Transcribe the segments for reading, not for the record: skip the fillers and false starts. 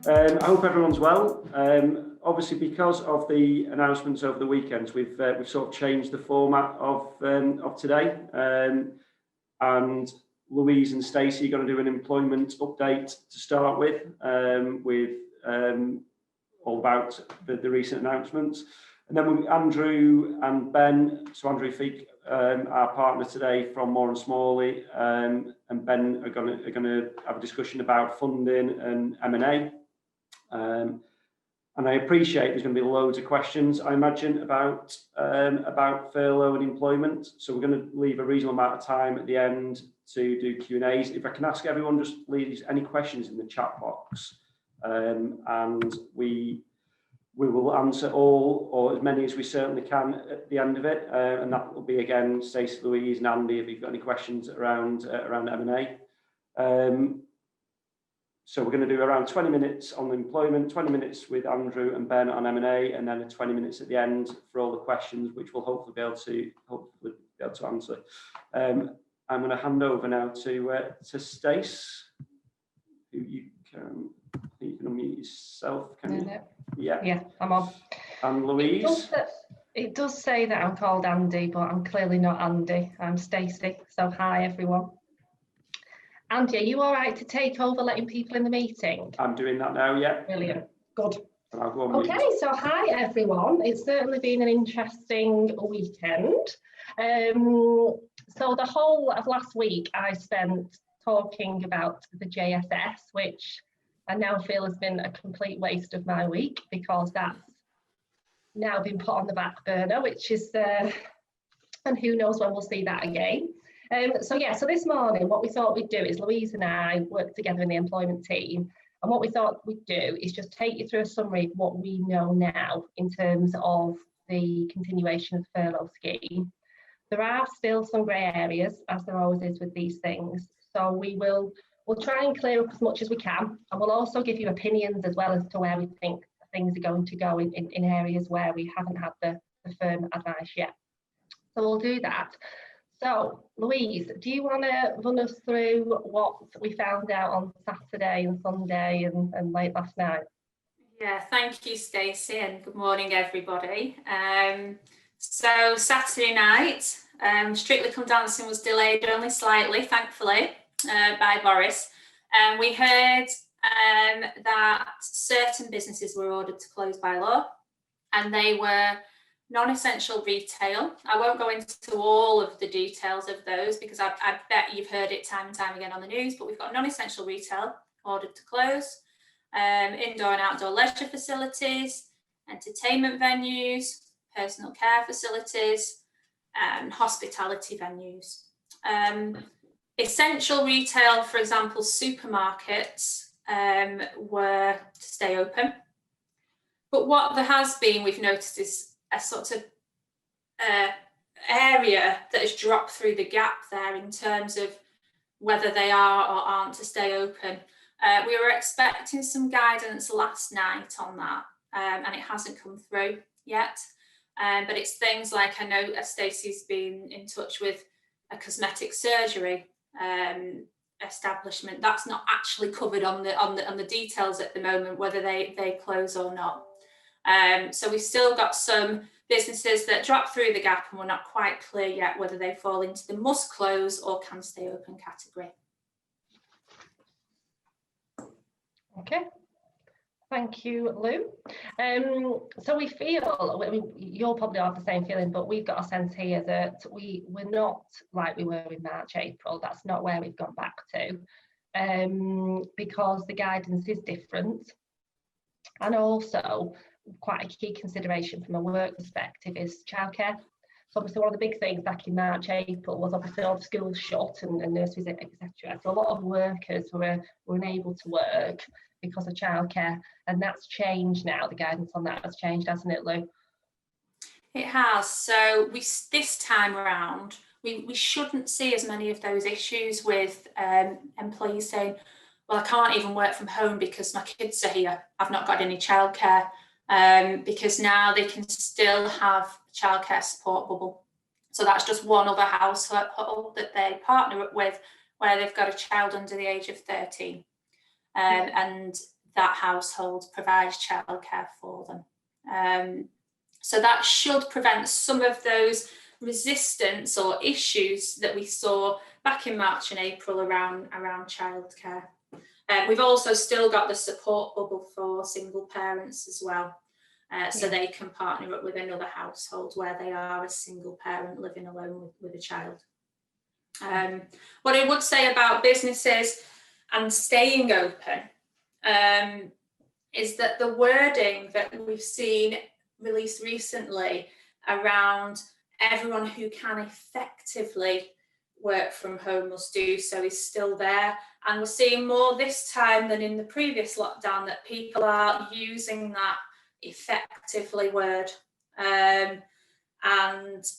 I hope everyone's well. Obviously, because of the announcements over the weekend, we've sort of changed the format of today. And Louise and Stacey are going to do an employment update to start with all about the recent announcements. And then Andrew and Ben, so Andrew Feek, our partner today from Moore & Smalley, and Ben are going to have a discussion about funding and M&A. And I appreciate there's going to be loads of questions, I imagine, about furlough and employment. So we're going to leave a reasonable amount of time at the end to do Q&As. If I can ask everyone, just leave any questions in the chat box, and we will answer all, or as many as we certainly can at the end of it. And that will be, again, Stacey, Louise and Andy, if you've got any questions around M&A. So we're going to do around 20 minutes on employment, 20 minutes with Andrew and Ben on M&A, and then 20 minutes at the end for all the questions, which we'll hopefully be able to answer. I'm going to hand over now to Stace, who you can unmute yourself. Can you? Yeah, I'm on. And Louise. It does say that I'm called Andy, but I'm clearly not Andy. I'm Stacey. So hi everyone. Andy, are you all right to take over letting people in the meeting? I'm doing that now, yeah. Brilliant, good. I'll go on okay, mute. So hi everyone. It's certainly been an interesting weekend. So the whole of last week I spent talking about the JSS, which I now feel has been a complete waste of my week because that's now been put on the back burner, which is, and who knows when we'll see that again. So this morning, what we thought we'd do is Louise and I work together in the employment team. And what we thought we'd do is just take you through a summary of what we know now in terms of the continuation of the furlough scheme. There are still some grey areas, as there always is with these things. So we'll try and clear up as much as we can. And we'll also give you opinions as well as to where we think things are going to go in areas where we haven't had the firm advice yet. So we'll do that. So, Louise, do you want to run us through what we found out on Saturday and Sunday and late last night? Yeah, thank you, Stacey, and good morning, everybody. So Saturday night, Strictly Come Dancing was delayed only slightly, thankfully, by Boris. We heard that certain businesses were ordered to close by law, and they were non-essential retail. I won't go into all of the details of those because I bet you've heard it time and time again on the news, but we've got non-essential retail ordered to close, indoor and outdoor leisure facilities, entertainment venues, personal care facilities, and hospitality venues. Essential retail, for example, supermarkets, were to stay open. But what there has been, we've noticed, is a sort of area that has dropped through the gap there in terms of whether they are or aren't to stay open. We were expecting some guidance last night on that, and it hasn't come through yet. But it's things like, I know Stacey's been in touch with a cosmetic surgery establishment. That's not actually covered on the details at the moment, whether they close or not. So we've still got some businesses that drop through the gap and we're not quite clear yet whether they fall into the must close or can stay open category. Okay, thank you, Lou. So we feel, I mean, you'll probably have the same feeling, but we've got a sense here that we're not like we were in March, April. That's not where we've gone back to, because the guidance is different. And also, quite a key consideration from a work perspective is childcare. So obviously one of the big things back in March, April was obviously all the schools shut and nurseries, etc. So a lot of workers were unable to work because of childcare, and that's changed now. The guidance on that has changed, hasn't it, Lou? It has. So this time around, we shouldn't see as many of those issues with employees saying, well, I can't even work from home because my kids are here. I've not got any childcare. Because now they can still have childcare support bubble. So that's just one other household that they partner up with where they've got a child under the age of 13. And that household provides childcare for them. So that should prevent some of those resistance or issues that we saw back in March and April around childcare. We've also still got the support bubble for single parents as well. So they can partner up with another household where they are a single parent living alone with a child. What I would say about businesses and staying open is that the wording that we've seen released recently around everyone who can effectively work from home must do so is still there. And we're seeing more this time than in the previous lockdown that people are using that effectively word. And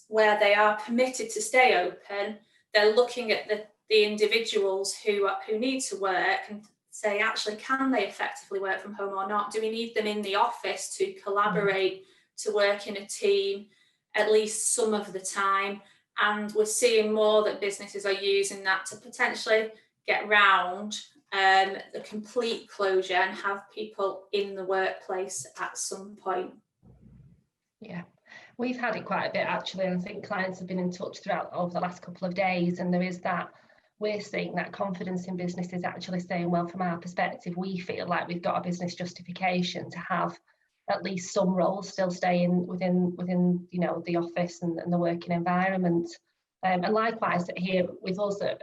where they are permitted to stay open, they're looking at the individuals who need to work and say, actually, can they effectively work from home or not? Do we need them in the office to collaborate, to work in a team at least some of the time? And we're seeing more that businesses are using that to potentially get round the complete closure and have people in the workplace at some point. Yeah, we've had it quite a bit actually, and I think clients have been in touch throughout over the last couple of days, and there is that, we're seeing that confidence in businesses actually saying, well, from our perspective, we feel like we've got a business justification to have at least some roles still staying within you know, the office and the working environment. And likewise here with us at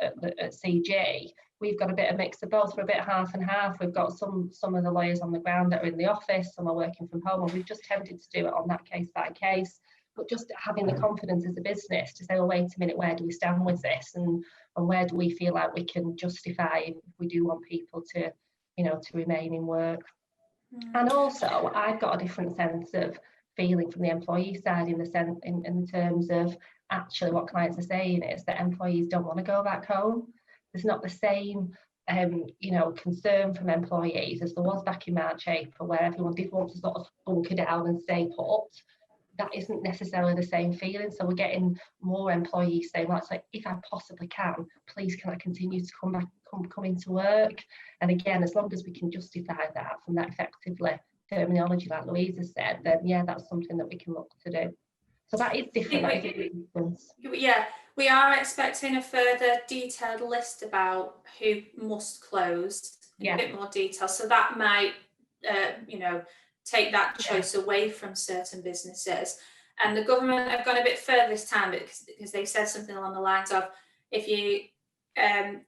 CG, we've got a bit of mix of both. We're a bit half and half. We've got some of the lawyers on the ground that are in the office, some are working from home, and we've just tended to do it on that case by case. But just having the confidence as a business to say, well, wait a minute, where do we stand with this, and where do we feel like we can justify if we do want people to, you know, to remain in work. And also, I've got a different sense of feeling from the employee side in terms of actually what clients are saying is that employees don't want to go back home. There's not the same you know, concern from employees as there was back in March, April, where everyone did want to sort of bunker down and stay put. That isn't necessarily the same feeling. So we're getting more employees saying, well, it's like, if I possibly can, please can I continue to come into work? And again, as long as we can justify that from that effectively terminology, like Louisa said, then yeah, that's something that we can look to do. So that is different. Yeah, we are expecting a further detailed list about who must close in a bit more detail. So that might, you know, take that choice away from certain businesses. And the government have gone a bit further this time because they've said something along the lines of, if you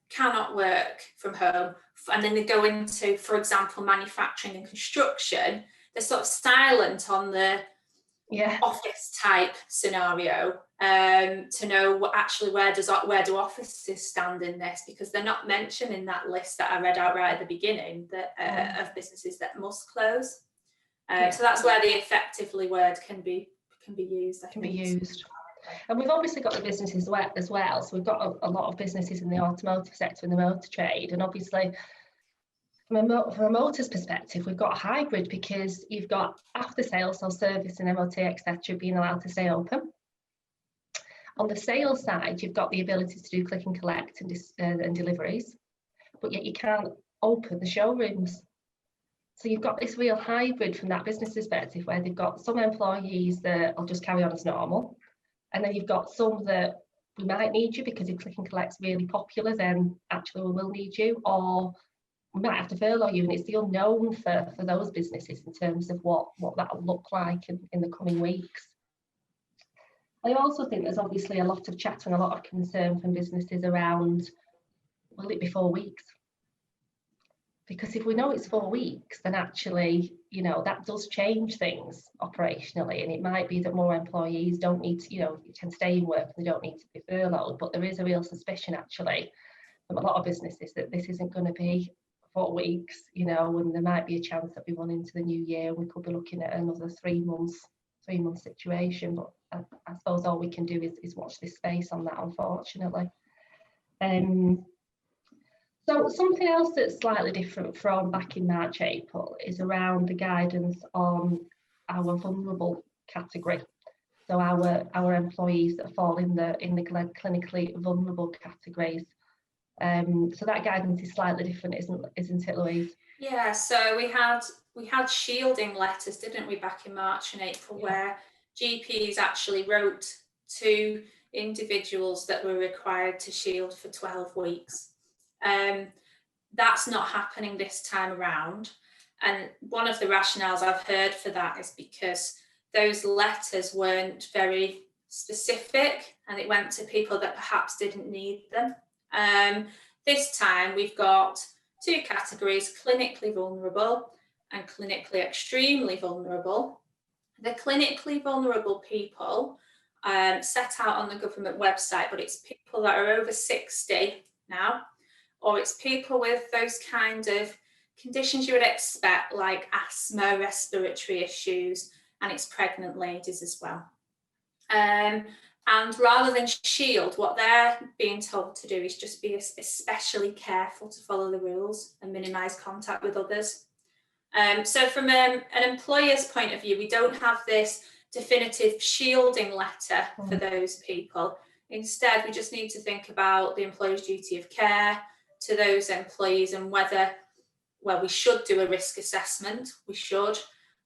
cannot work from home, and then they go into, for example, manufacturing and construction, they're sort of silent on the office type scenario to know what actually where do offices stand in this, because they're not mentioned in that list that I read out right at the beginning that of businesses that must close. So that's where the effectively word can be used. And we've obviously got the businesses as well. So we've got a lot of businesses in the automotive sector, in the motor trade, and obviously from a motors perspective, we've got a hybrid because you've got after sales, so service and MOT, etc., being allowed to stay open. On the sales side, you've got the ability to do click and collect and deliveries, but yet you can't open the showrooms. So you've got this real hybrid from that business perspective where they've got some employees that will just carry on as normal. And then you've got some that we might need you because if click and collect's really popular, then actually we will need you, or we might have to furlough you. And it's the unknown for those businesses in terms of what that will look like in the coming weeks. I also think there's obviously a lot of chatter and a lot of concern from businesses around, will it be 4 weeks? Because if we know it's 4 weeks, then actually, you know, that does change things operationally. And it might be that more employees don't need to, you know, can stay in work and they don't need to be furloughed. But there is a real suspicion actually from a lot of businesses that this isn't going to be 4 weeks, you know, and there might be a chance that we run into the new year. We could be looking at another 3 month situation. But I suppose all we can do is watch this space on that, unfortunately. So something else that's slightly different from back in March, April is around the guidance on our vulnerable category. So our employees that fall in the clinically vulnerable categories. So that guidance is slightly different, isn't it, Louise? Yeah, so we had shielding letters, didn't we, back in March and April, where GPs actually wrote to individuals that were required to shield for 12 weeks. That's not happening this time around. And one of the rationales I've heard for that is because those letters weren't very specific and it went to people that perhaps didn't need them. This time we've got two categories, clinically vulnerable and clinically extremely vulnerable. The clinically vulnerable people set out on the government website, but it's people that are over 60 now, or it's people with those kind of conditions you would expect, like asthma, respiratory issues, and it's pregnant ladies as well. And rather than shield, what they're being told to do is just be especially careful to follow the rules and minimise contact with others. So from an employer's point of view, we don't have this definitive shielding letter for those people. Instead, we just need to think about the employer's duty of care to those employees and whether, well, we should do a risk assessment, we should,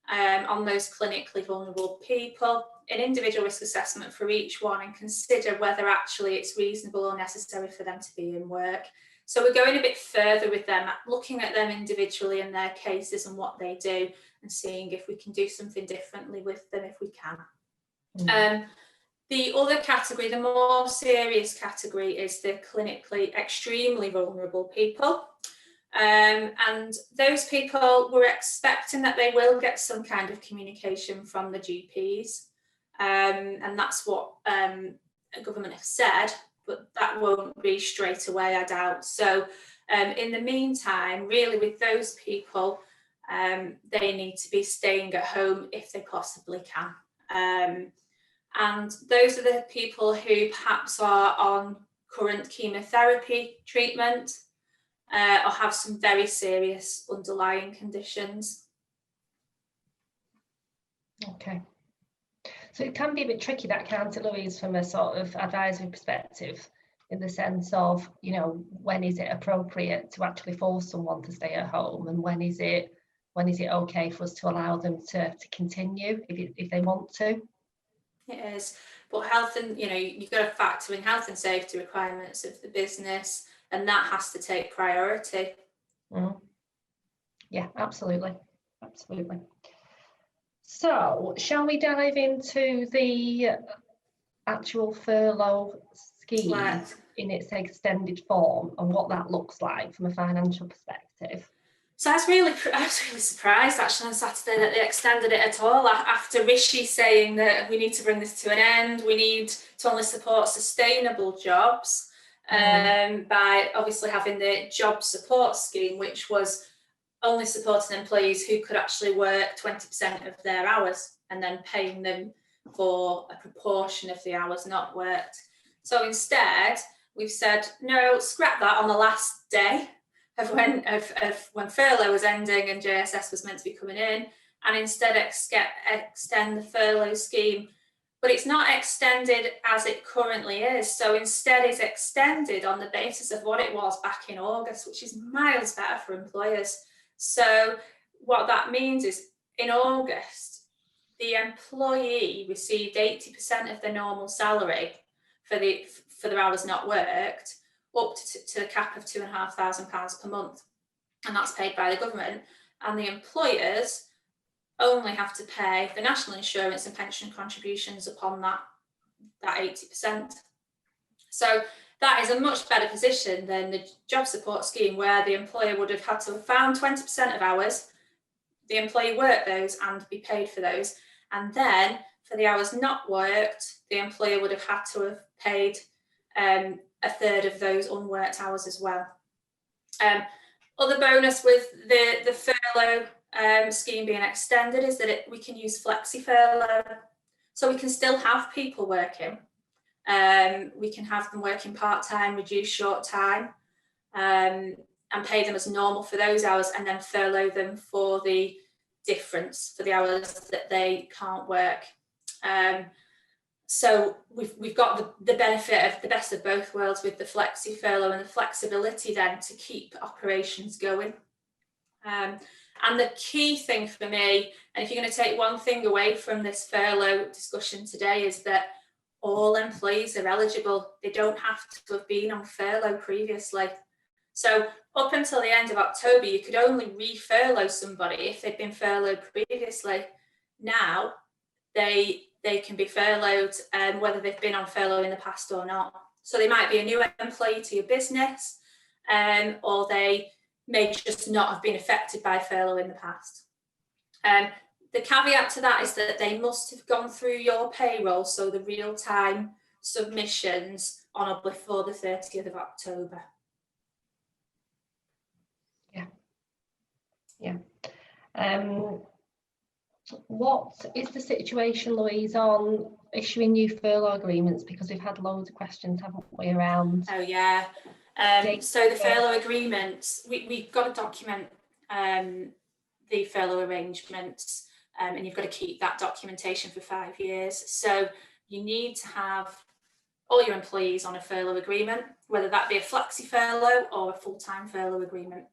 on those clinically vulnerable people, an individual risk assessment for each one, and consider whether actually it's reasonable or necessary for them to be in work. So we're going a bit further with them, looking at them individually and their cases and what they do, and seeing if we can do something differently with them if we can. The other category, the more serious category, is the clinically extremely vulnerable people. And those people, we're expecting that they will get some kind of communication from the GPs. And that's what the government has said, but that won't be straight away, I doubt. So in the meantime, really with those people, they need to be staying at home if they possibly can. And those are the people who perhaps are on current chemotherapy treatment or have some very serious underlying conditions. Okay. So it can be a bit tricky, that, can't it, Louise, from a sort of advisory perspective, in the sense of, you know, when is it appropriate to actually force someone to stay at home, and when is it okay for us to allow them to continue if they want to? It is, but health and, you know, you've got to factor in health and safety requirements of the business, and that has to take priority. Yeah, absolutely. So shall we dive into the actual furlough scheme in its extended form and what that looks like from a financial perspective? So I was really surprised actually on Saturday that they extended it at all, after Rishi saying that we need to bring this to an end, we need to only support sustainable jobs by obviously having the job support scheme, which was only supporting employees who could actually work 20% of their hours and then paying them for a proportion of the hours not worked. So instead, we've said, no, scrap that on the last day of when furlough was ending and JSS was meant to be coming in, and instead extend the furlough scheme. But it's not extended as it currently is. So instead it's extended on the basis of what it was back in August, which is miles better for employers. So what that means is in August, the employee received 80% of their normal salary for their hours not worked, up to the cap of £2,500 per month, and that's paid by the government. And the employers only have to pay the national insurance and pension contributions upon that 80%. So that is a much better position than the job support scheme, where the employer would have had to have found 20% of hours, the employee worked those and be paid for those, and then for the hours not worked, the employer would have had to have paid a third of those unworked hours as well. Other bonus with the furlough scheme being extended is that we can use flexi furlough, so we can still have people working. We can have them working part-time, reduced short time, and pay them as normal for those hours, and then furlough them for the difference, for the hours that they can't work. So we've got the benefit of the best of both worlds with the flexi furlough and the flexibility then to keep operations going. And the key thing for me, and if you're going to take one thing away from this furlough discussion today, is that all employees are eligible. They don't have to have been on furlough previously. So up until the end of October, you could only re-furlough somebody if they'd been furloughed previously. Now they can be furloughed whether they've been on furlough in the past or not. So they might be a new employee to your business, or they may just not have been affected by furlough in the past. The caveat to that is that they must have gone through your payroll, so the real-time submissions on or before the 30th of October. Yeah. What is the situation, Louise, on issuing new furlough agreements? Because we've had loads of questions, haven't we, around? Oh yeah. So the furlough agreements, we've got to document the furlough arrangements, and you've got to keep that documentation for 5 years. So you need to have all your employees on a furlough agreement, whether that be a flexi furlough or a full-time furlough agreement.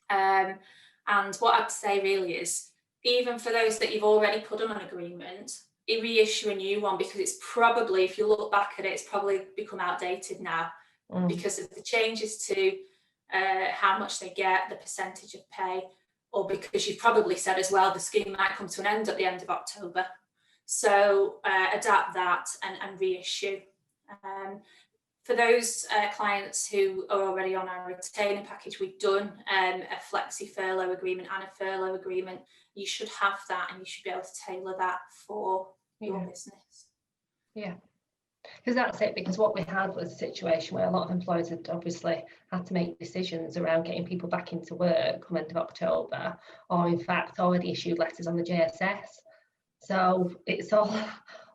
And what I'd say really is, even for those that you've already put on an agreement, reissue a new one, because it's probably, if you look back at it, it's probably become outdated now because of the changes to how much they get, the percentage of pay, or because you've probably said as well, the scheme might come to an end at the end of October. So adapt that and reissue. For those clients who are already on our retaining package, we've done a flexi furlough agreement and a furlough agreement. You should have that, and you should be able to tailor that for your business. Yeah, because that's it, because what we had was a situation where a lot of employers had obviously had to make decisions around getting people back into work come end of October, or in fact already issued letters on the JSS. So it's all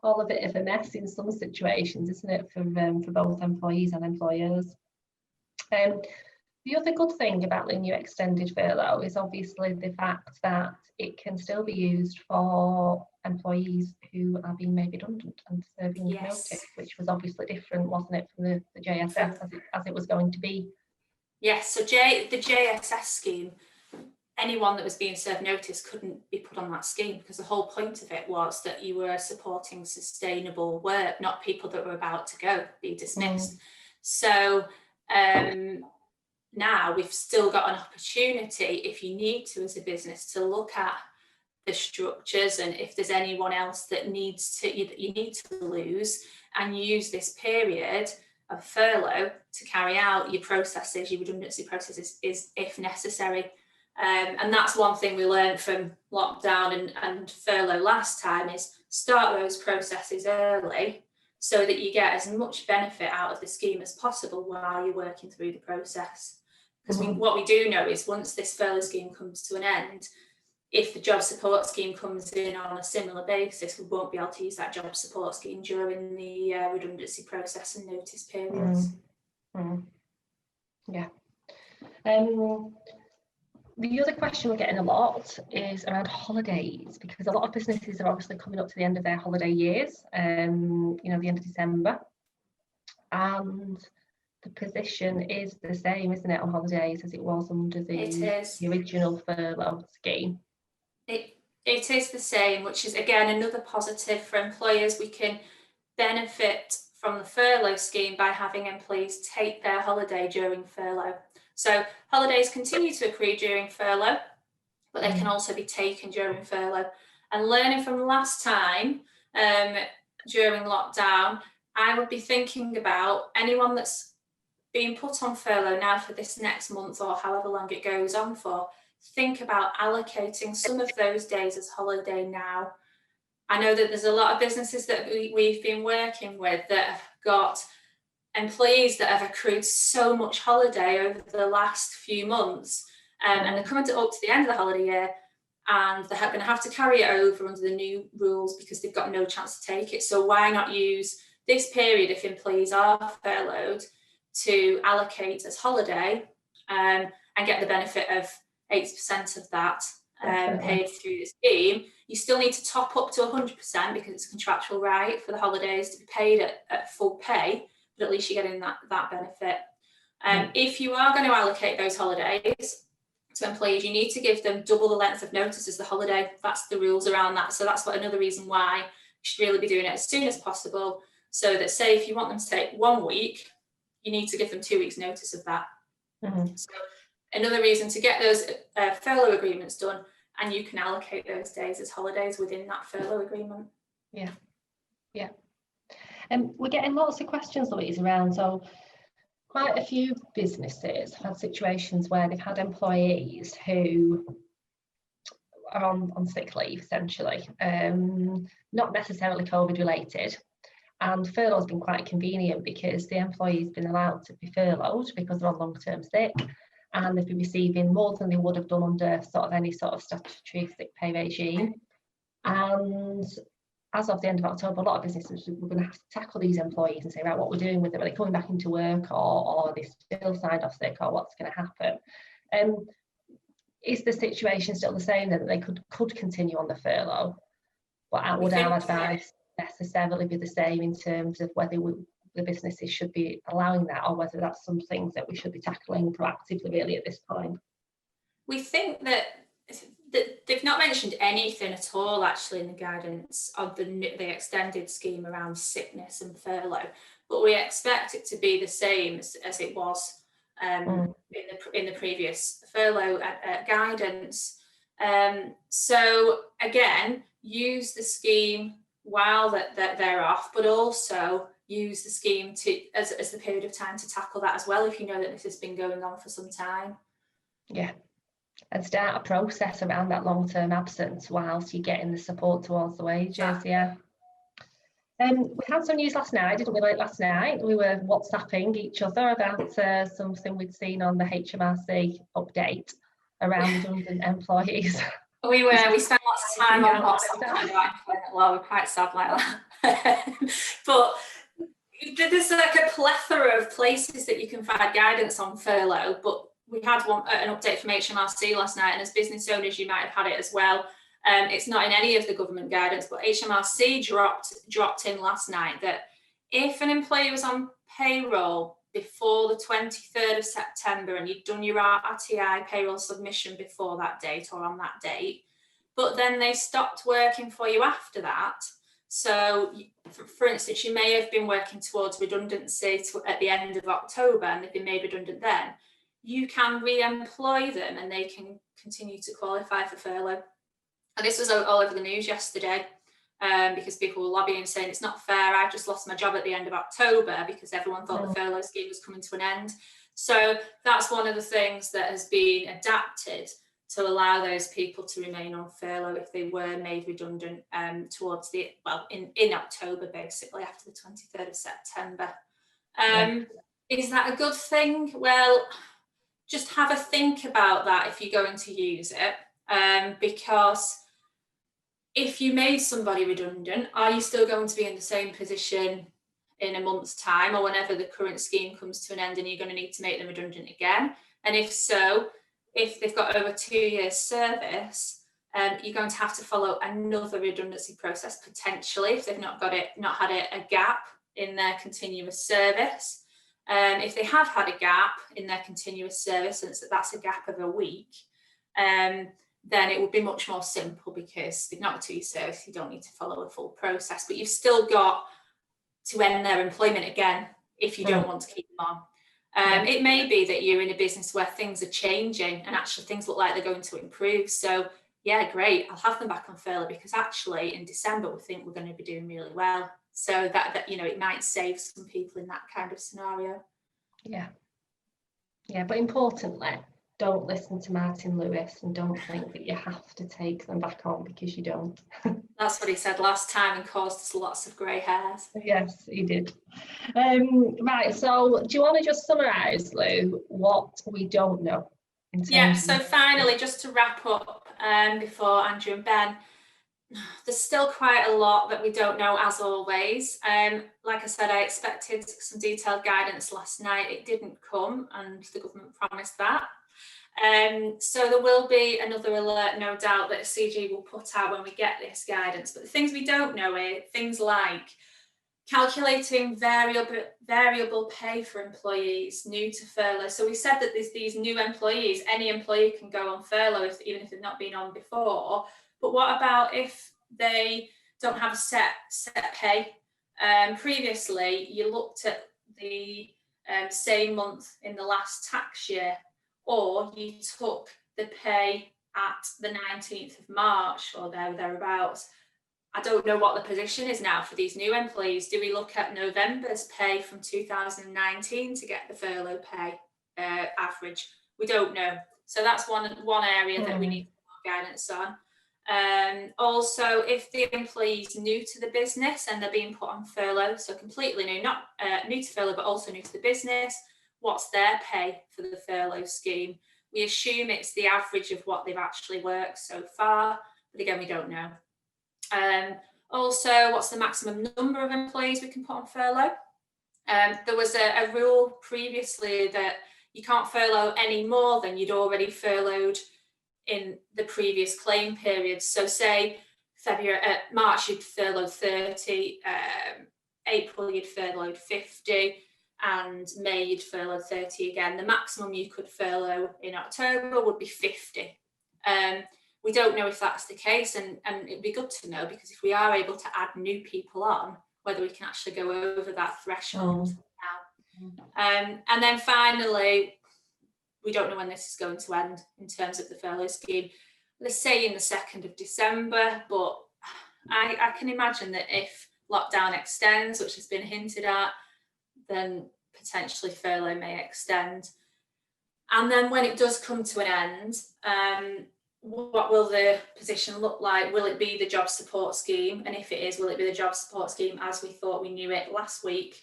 a bit of a mess in some situations, isn't it, for both employees and employers. The other good thing about the new extended furlough is obviously the fact that it can still be used for employees who are being made redundant and serving notice, which was obviously different, wasn't it, from the JSS as it was going to be. Yes, so the JSS scheme, anyone that was being served notice couldn't be put on that scheme, because the whole point of it was that you were supporting sustainable work, not people that were about to go, be dismissed. So now we've still got an opportunity, if you need to as a business, to look at the structures, and if there's anyone else that you need to lose, and use this period of furlough to carry out your processes, your redundancy processes, is if necessary. And that's one thing we learned from lockdown and furlough last time, is start those processes early so that you get as much benefit out of the scheme as possible while you're working through the process. Because what we do know is, once this furlough scheme comes to an end, if the job support scheme comes in on a similar basis, we won't be able to use that job support scheme during the redundancy process and notice periods. Yeah. The other question we're getting a lot is around holidays, because a lot of businesses are obviously coming up to the end of their holiday years, the end of December. And the position is the same, isn't it, on holidays as it was under the original furlough scheme? It is the same, which is again another positive for employers. We can benefit from the furlough scheme by having employees take their holiday during furlough. So holidays continue to accrue during furlough, but they can also be taken during furlough. And learning from last time during lockdown, I would be thinking about anyone that's being put on furlough now for this next month or however long it goes on for. Think about allocating some of those days as holiday now. I know that there's a lot of businesses that we've been working with that have got employees that have accrued so much holiday over the last few months, and they're coming up to the end of the holiday year, and they're going to have to carry it over under the new rules because they've got no chance to take it. So why not use this period, if employees are furloughed, to allocate as holiday and get the benefit of 80% of that paid through the scheme. You still need to top up to 100% because it's a contractual right for the holidays to be paid at full pay, but at least you're getting that benefit. If you are going to allocate those holidays to employees, you need to give them double the length of notice as the holiday. That's the rules around that. So that's another reason why you should really be doing it as soon as possible. So that, say, if you want them to take 1 week, you need to give them 2 weeks notice of that. So another reason to get those furlough agreements done, and you can allocate those days as holidays within that furlough agreement. Yeah. And we're getting lots of questions, Louise, around. So quite a few businesses have had situations where they've had employees who are on sick leave, essentially, not necessarily COVID related. And furlough has been quite convenient because the employee's been allowed to be furloughed because they're on long-term sick, and they've been receiving more than they would have done under sort of any sort of statutory sick pay regime. And as of the end of October, a lot of businesses were going to have to tackle these employees and say, right, what we're doing with them, are they coming back into work, or are they still signed off sick, or what's going to happen? Is the situation still the same that they could continue on the furlough? But would our advice necessarily be the same in terms of whether the businesses should be allowing that, or whether that's some things that we should be tackling proactively really at this point? We think that they've not mentioned anything at all actually in the guidance of the extended scheme around sickness and furlough, but we expect it to be the same as it was in the previous furlough guidance. So again, use the scheme while they're off, but also use the scheme as the period of time to tackle that as well, if you know that this has been going on for some time. Yeah, and start a process around that long-term absence whilst you're getting the support towards the wages. Exactly. Yeah. We had some news last night, didn't we? Like last night, we were WhatsApping each other about something we'd seen on the HMRC update around redundant employees. We spent lots of time on WhatsApp. We're quite sad like that. But there's like a plethora of places that you can find guidance on furlough, but we had an update from HMRC last night, and as business owners you might have had it as well. It's not in any of the government guidance, but HMRC dropped in last night that if an employee was on payroll before the 23rd of September and you'd done your RTI payroll submission before that date or on that date, but then they stopped working for you after that. So for instance, you may have been working towards redundancy at the end of October and they've been made redundant then, you can re-employ them and they can continue to qualify for furlough. And this was all over the news yesterday. Because people were lobbying saying it's not fair, I just lost my job at the end of October because everyone thought the furlough scheme was coming to an end. So that's one of the things that has been adapted to allow those people to remain on furlough if they were made redundant towards in October, basically after the 23rd of September. Is that a good thing? Well, just have a think about that if you're going to use it, because if you made somebody redundant, are you still going to be in the same position in a month's time or whenever the current scheme comes to an end and you're going to need to make them redundant again? And if so, if they've got over 2 years service, you're going to have to follow another redundancy process potentially if they've not had a gap in their continuous service. If they have had a gap in their continuous service, and that's a gap of a week, then it would be much more simple because they've not got 2 years service, you don't need to follow a full process, but you've still got to end their employment again if you don't want to keep them on. It may be that you're in a business where things are changing and actually things look like they're going to improve. So yeah, great, I'll have them back on furlough because actually in December we think we're going to be doing really well. So that it might save some people in that kind of scenario. Yeah, but importantly, don't listen to Martin Lewis and don't think that you have to take them back on because you don't. That's what he said last time and caused us lots of grey hairs. Yes, he did. Right, so do you want to just summarise, Lou, what we don't know? Yeah, so finally, just to wrap up before Andrew and Ben, there's still quite a lot that we don't know, as always. Like I said, I expected some detailed guidance last night. It didn't come, and the government promised that. So there will be another alert, no doubt, that CG will put out when we get this guidance. But the things we don't know are things like calculating variable pay for employees new to furlough. So we said that there's these new employees, any employee can go on furlough even if they've not been on before. But what about if they don't have a set pay? Previously, you looked at the same month in the last tax year, or you took the pay at the 19th of March or thereabouts. I don't know what the position is now for these new employees. Do we look at November's pay from 2019 to get the furlough pay average? We don't know. So that's one area that we need more guidance on. Also, if the employee is new to the business and they're being put on furlough, so completely new, not new to furlough, but also new to the business, what's their pay for the furlough scheme? We assume it's the average of what they've actually worked so far, but again, we don't know. Also, what's the maximum number of employees we can put on furlough? There was a rule previously that you can't furlough any more than you'd already furloughed in the previous claim period. So say March you'd furloughed 30, April you'd furloughed 50, and May you'd furloughed 30 again. The maximum you could furlough in October would be 50. We don't know if that's the case, and it'd be good to know, because if we are able to add new people on, whether we can actually go over that threshold now. And then finally, we don't know when this is going to end in terms of the furlough scheme. Let's say in the 2nd of December, but I can imagine that if lockdown extends, which has been hinted at, then potentially furlough may extend. And then when it does come to an end, what will the position look like? Will it be the job support scheme? And if it is, will it be the job support scheme as we thought we knew it last week?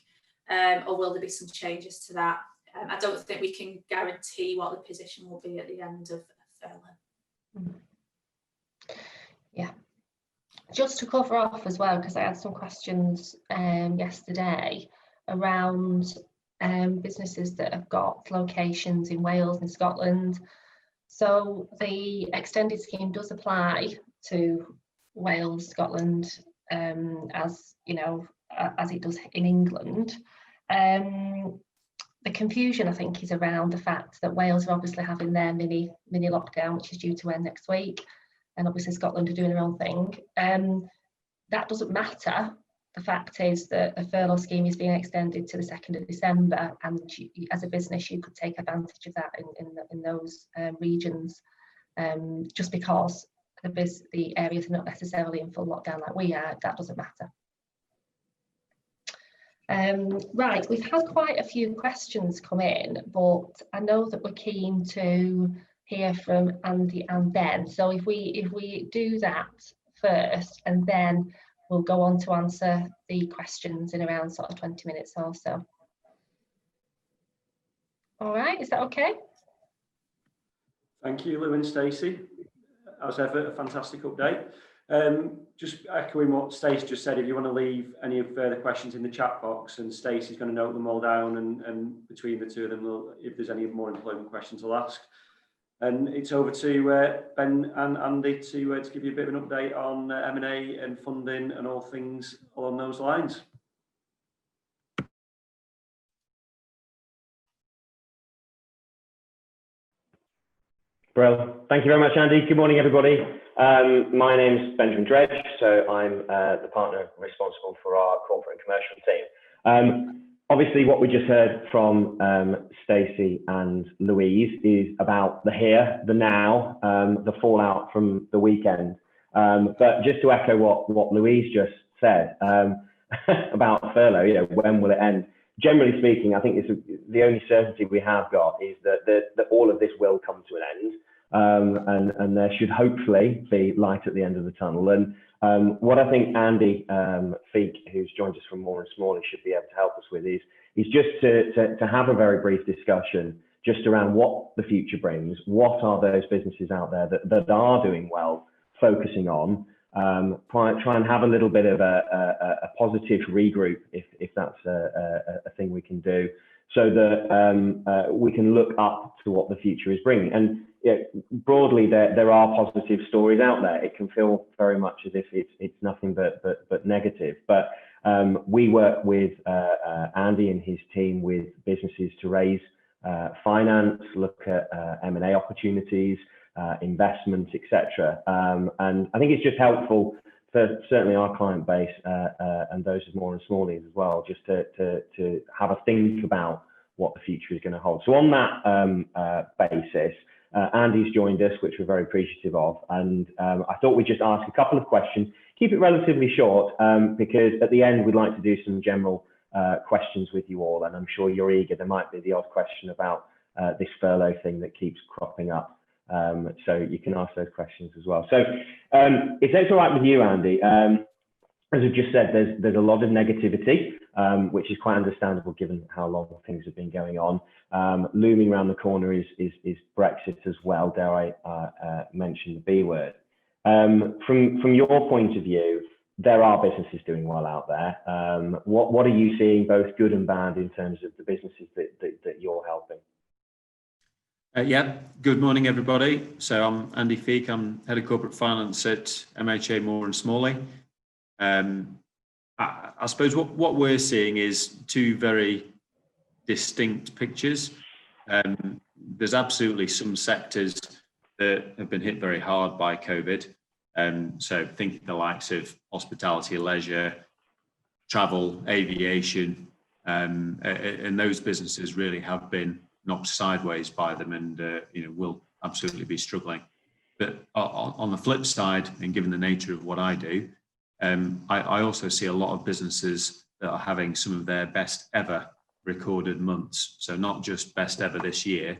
Or will there be some changes to that? I don't think we can guarantee what the position will be at the end of furlough. Yeah. Just to cover off as well, because I had some questions yesterday around businesses that have got locations in Wales and Scotland. So the extended scheme does apply to Wales, Scotland, as you know, as it does in England. The confusion, I think, is around the fact that Wales are obviously having their mini lockdown, which is due to end next week, and obviously Scotland are doing their own thing. That doesn't matter. The fact is that the furlough scheme is being extended to the 2nd of December, and as a business, you could take advantage of that in those regions, just because the areas are not necessarily in full lockdown like we are. That doesn't matter. Right, we've had quite a few questions come in, but I know that we're keen to hear from Andy and Ben. So if we do that first, and then we'll go on to answer the questions in around sort of 20 minutes or so. All right, is that okay? Thank you, Lou and Stacey. As ever, a fantastic update. Just echoing what Stacey just said, if you want to leave any further questions in the chat box, and Stacey's going to note them all down, and between the two of them, if there's any more employment questions, I'll ask. And it's over to Ben and Andy to give you a bit of an update on M&A and funding and all things along those lines. Brill. Thank you very much, Andy. Good morning, everybody. My name's Benjamin Dredge, so I'm the partner responsible for our corporate and commercial team. Obviously, what we just heard from Stacey and Louise is about the here, the now, the fallout from the weekend. But just to echo what Louise just said about furlough, you know, when will it end? Generally speaking, I think it's the only certainty we have got is that all of this will come to an end, and there should hopefully be light at the end of the tunnel. And what I think Andy Feek, who's joined us from Moore and Smalley, should be able to help us with is just to have a very brief discussion just around what the future brings, what are those businesses out there that are doing well, focusing on, try and have a little bit of a positive regroup if that's a thing we can do, so that we can look up to what the future is bringing. And broadly, there are positive stories out there. It can feel very much as if it's nothing but negative, but we work with Andy and his team with businesses to raise finance, look at M&A opportunities, investment, etc. And I think it's just helpful for certainly our client base and those of small and smallies as well, just to have a think about what the future is going to hold. So on that basis, Andy's joined us, which we're very appreciative of, and I thought we'd just ask a couple of questions. Keep it relatively short, because at the end we'd like to do some general questions with you all, and I'm sure you're eager. There might be the odd question about this furlough thing that keeps cropping up, so you can ask those questions as well. So if that's all right with you, Andy, as I've just said, there's a lot of negativity, which is quite understandable given how long things have been going on. Looming around the corner is Brexit as well, dare I mention the B word. From your point of view, there are businesses doing well out there. What are you seeing, both good and bad, in terms of the businesses that you're helping? Yeah, good morning, everybody. So I'm Andy Feek. I'm Head of Corporate Finance at MHA Moore & Smalley. I suppose what we're seeing is two very distinct pictures. There's absolutely some sectors that have been hit very hard by COVID. So thinking the likes of hospitality, leisure, travel, aviation, and those businesses really have been knocked sideways by them, and will absolutely be struggling. But on the flip side, and given the nature of what I do, I also see a lot of businesses that are having some of their best ever recorded months. So not just best ever this year,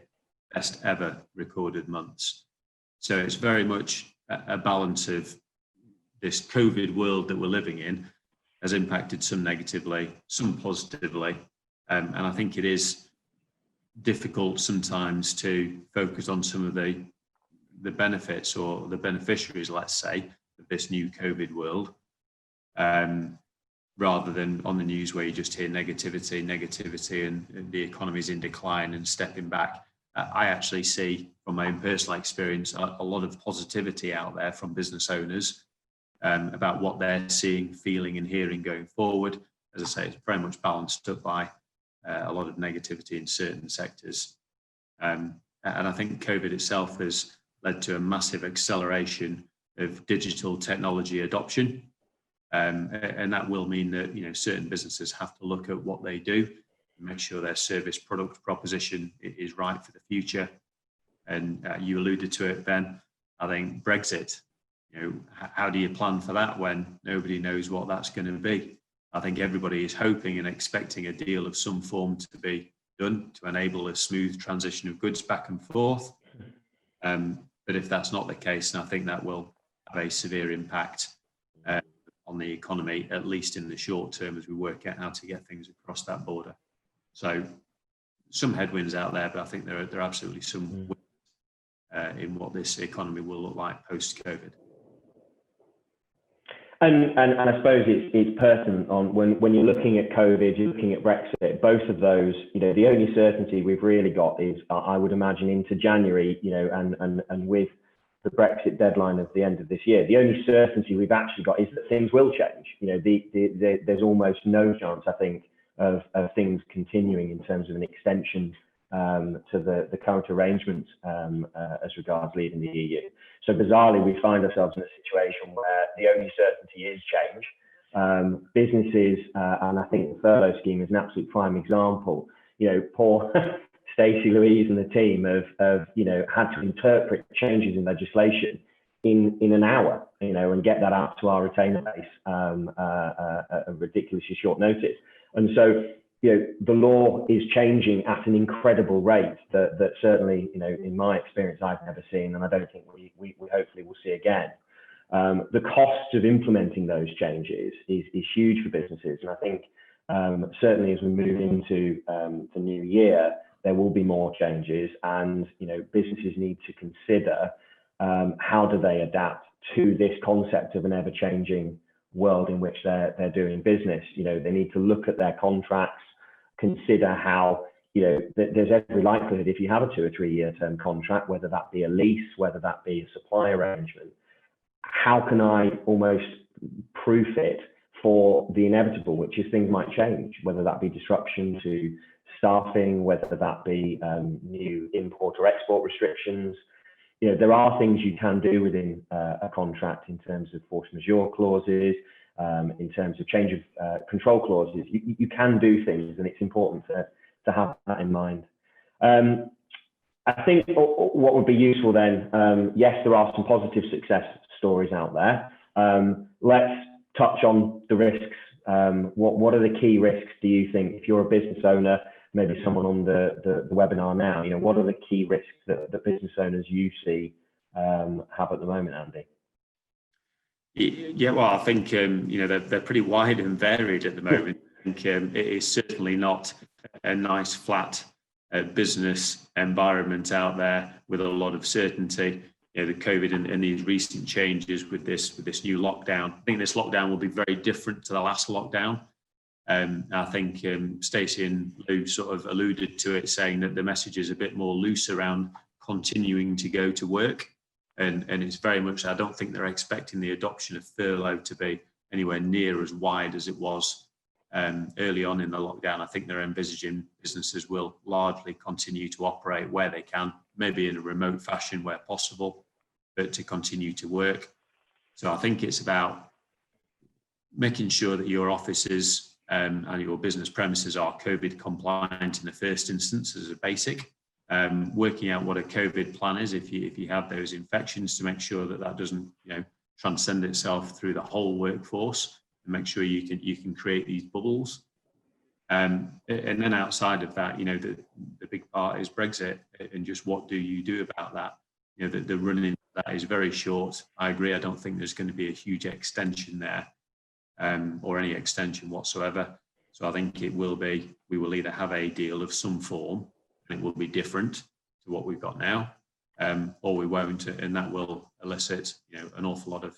best ever recorded months. So it's very much a balance of this COVID world that we're living in has impacted some negatively, some positively. And I think it is difficult sometimes to focus on some of the benefits or the beneficiaries, let's say, of this new COVID world, rather than on the news where you just hear negativity and the economy's in decline and stepping back. I actually see, from my own personal experience, a lot of positivity out there from business owners about what they're seeing, feeling and hearing going forward. As I say, it's very much balanced up by a lot of negativity in certain sectors. And I think COVID itself has led to a massive acceleration of digital technology adoption. And that will mean that certain businesses have to look at what they do and make sure their service product proposition is right for the future. And you alluded to it, Ben. I think Brexit, how do you plan for that when nobody knows what that's going to be? I think everybody is hoping and expecting a deal of some form to be done to enable a smooth transition of goods back and forth. But if that's not the case, then I think that will have a severe impact on the economy, at least in the short term, as we work out how to get things across that border. So some headwinds out there, but I think there are absolutely some wins in what this economy will look like post-COVID. And I suppose it's pertinent on when you're looking at COVID, you're looking at Brexit, both of those, the only certainty we've really got is, I would imagine, into January, and with the Brexit deadline of the end of this year, the only certainty we've actually got is that things will change. There's almost no chance, I think, of things continuing in terms of an extension to the current arrangements as regards leaving the EU. So bizarrely, we find ourselves in a situation where the only certainty is change. Businesses, and I think the furlough scheme is an absolute prime example. Poor Stacey, Louise and the team have had to interpret changes in legislation in an hour, and get that out to our retainer base at a ridiculously short notice. And so, the law is changing at an incredible rate that certainly, in my experience, I've never seen, and I don't think we hopefully will see again. The cost of implementing those changes is huge for businesses, and I think certainly as we move into the new year, there will be more changes, and businesses need to consider how do they adapt to this concept of an ever-changing world in which they're doing business. You know, they need to look at their contracts, consider how, you know, there's every likelihood if you have a 2 or 3 year term contract, whether that be a lease, whether that be a supply arrangement, how can I almost proof it for the inevitable, which is things might change, whether that be disruption to staffing, whether that be new import or export restrictions. You know, there are things you can do within a contract in terms of force majeure clauses, in terms of change of control clauses. You can do things, and it's important to have that in mind. I think what would be useful then, yes, there are some positive success stories out there. Let's touch on the risks. What are the key risks, do you think, if you're a business owner, maybe someone on the webinar now, you know, what are the key risks that business owners you see have at the moment, Andy? Yeah, well, I think, you know, they're pretty wide and varied at the moment. I think it is certainly not a nice, flat business environment out there with a lot of certainty. You know, the COVID and these recent changes with this new lockdown. I think this lockdown will be very different to the last lockdown. I think Stacey and Lou sort of alluded to it, saying that the message is a bit more loose around continuing to go to work. And it's very much, I don't think they're expecting the adoption of furlough to be anywhere near as wide as it was early on in the lockdown. I think they're envisaging businesses will largely continue to operate where they can, maybe in a remote fashion where possible, but to continue to work. So I think it's about making sure that your offices and your business premises are COVID compliant in the first instance as a basic. Working out what a COVID plan is if you have those infections, to make sure that doesn't, you know, transcend itself through the whole workforce, and make sure you can create these bubbles. And then outside of that, you know, the big part is Brexit, and just what do you do about that? You know, the running that is very short. I agree. I don't think there's going to be a huge extension there, or any extension whatsoever. So I think we will either have a deal of some form, and it will be different to what we've got now, or we won't, and that will elicit, you know, an awful lot of,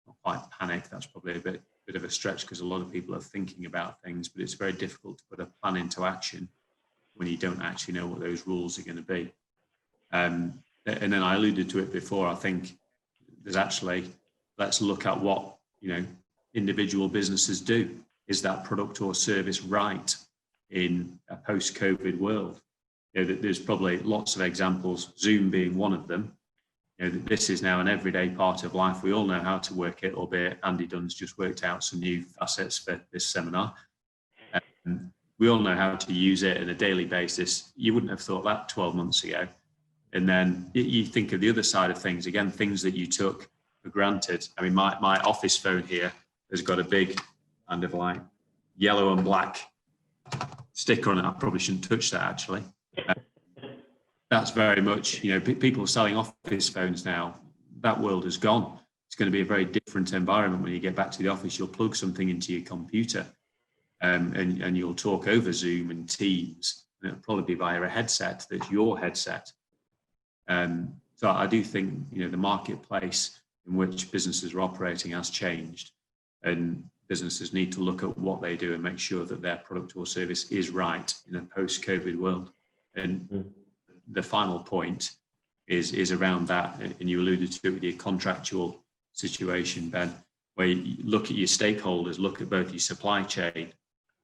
not quite panic. That's probably a bit of a stretch, because a lot of people are thinking about things, but it's very difficult to put a plan into action when you don't actually know what those rules are going to be. And then I alluded to it before. I think there's actually, let's look at what, you know, individual businesses do. Is that product or service right in a post-COVID world? You know, there's probably lots of examples, Zoom being one of them. You know, this is now an everyday part of life. We all know how to work it, albeit Andy Dunn's just worked out some new facets for this seminar. We all know how to use it on a daily basis. You wouldn't have thought that 12 months ago. And then you think of the other side of things, again, things that you took for granted. I mean, my office phone here has got a big kind of like yellow and black sticker on it. I probably shouldn't touch that, actually. That's very much, you know, people selling office phones now. That world is gone. It's going to be a very different environment when you get back to the office. You'll plug something into your computer, and you'll talk over Zoom and Teams, and it'll probably be via a headset that's your headset. So I do think, you know, the marketplace in which businesses are operating has changed, and businesses need to look at what they do and make sure that their product or service is right in a post-COVID world. And the final point is around that, and you alluded to it with your contractual situation, Ben, where you look at your stakeholders, look at both your supply chain.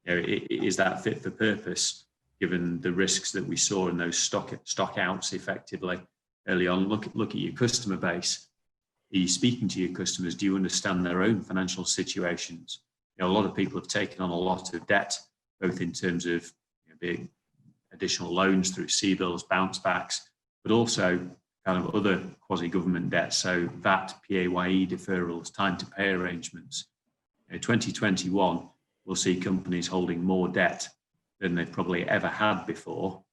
You know, is that fit for purpose given the risks that we saw in those stock outs effectively early on? Look at your customer base. Are you speaking to your customers? Do you understand their own financial situations? You know, a lot of people have taken on a lot of debt, both in terms of, you know, big additional loans through CBILS, bounce backs, but also kind of other quasi-government debt. So VAT, PAYE deferrals, time to pay arrangements. In 2021, we'll see companies holding more debt than they've probably ever had before.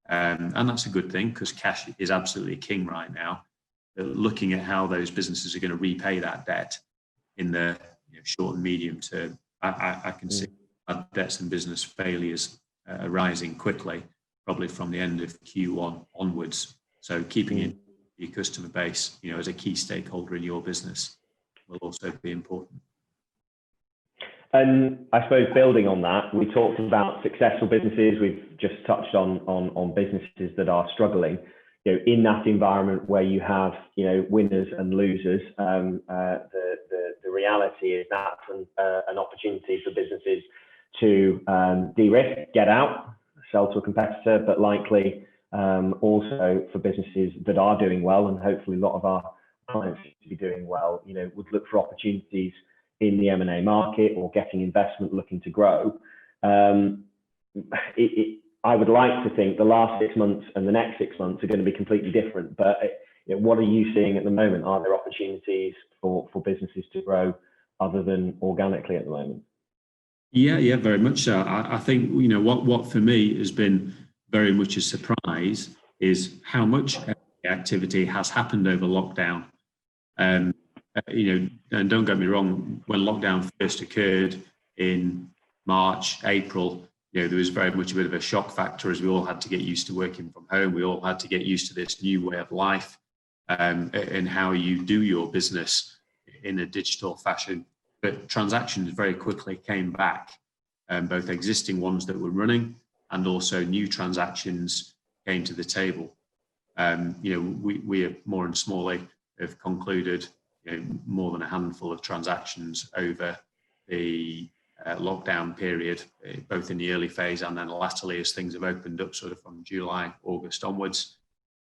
And that's a good thing, because cash is absolutely king right now. Looking at how those businesses are going to repay that debt in the, you know, short and medium term, I can see debts and business failures rising quickly, probably from the end of Q1 onwards. So keeping in your customer base, as a key stakeholder in your business will also be important. And I suppose building on that, we talked about successful businesses. We've just touched on businesses that are struggling. In that environment where you have, winners and losers, the reality is that's an opportunity for businesses to de-risk, get out, sell to a competitor, but likely also for businesses that are doing well, and hopefully a lot of our clients to be doing well, would look for opportunities in the M&A market or getting investment looking to grow. I would like to think the last 6 months and the next 6 months are going to be completely different, but what are you seeing at the moment? Are there opportunities for businesses to grow other than organically at the moment? Yeah, very much so. I think, what for me has been very much a surprise is how much activity has happened over lockdown. And don't get me wrong, when lockdown first occurred in March, April, there was very much a bit of a shock factor as we all had to get used to working from home. We all had to get used to this new way of life and how you do your business in a digital fashion. But transactions very quickly came back, both existing ones that were running and also new transactions came to the table. We have more and smallly have concluded more than a handful of transactions over the lockdown period, both in the early phase and then latterly as things have opened up sort of from July, August onwards.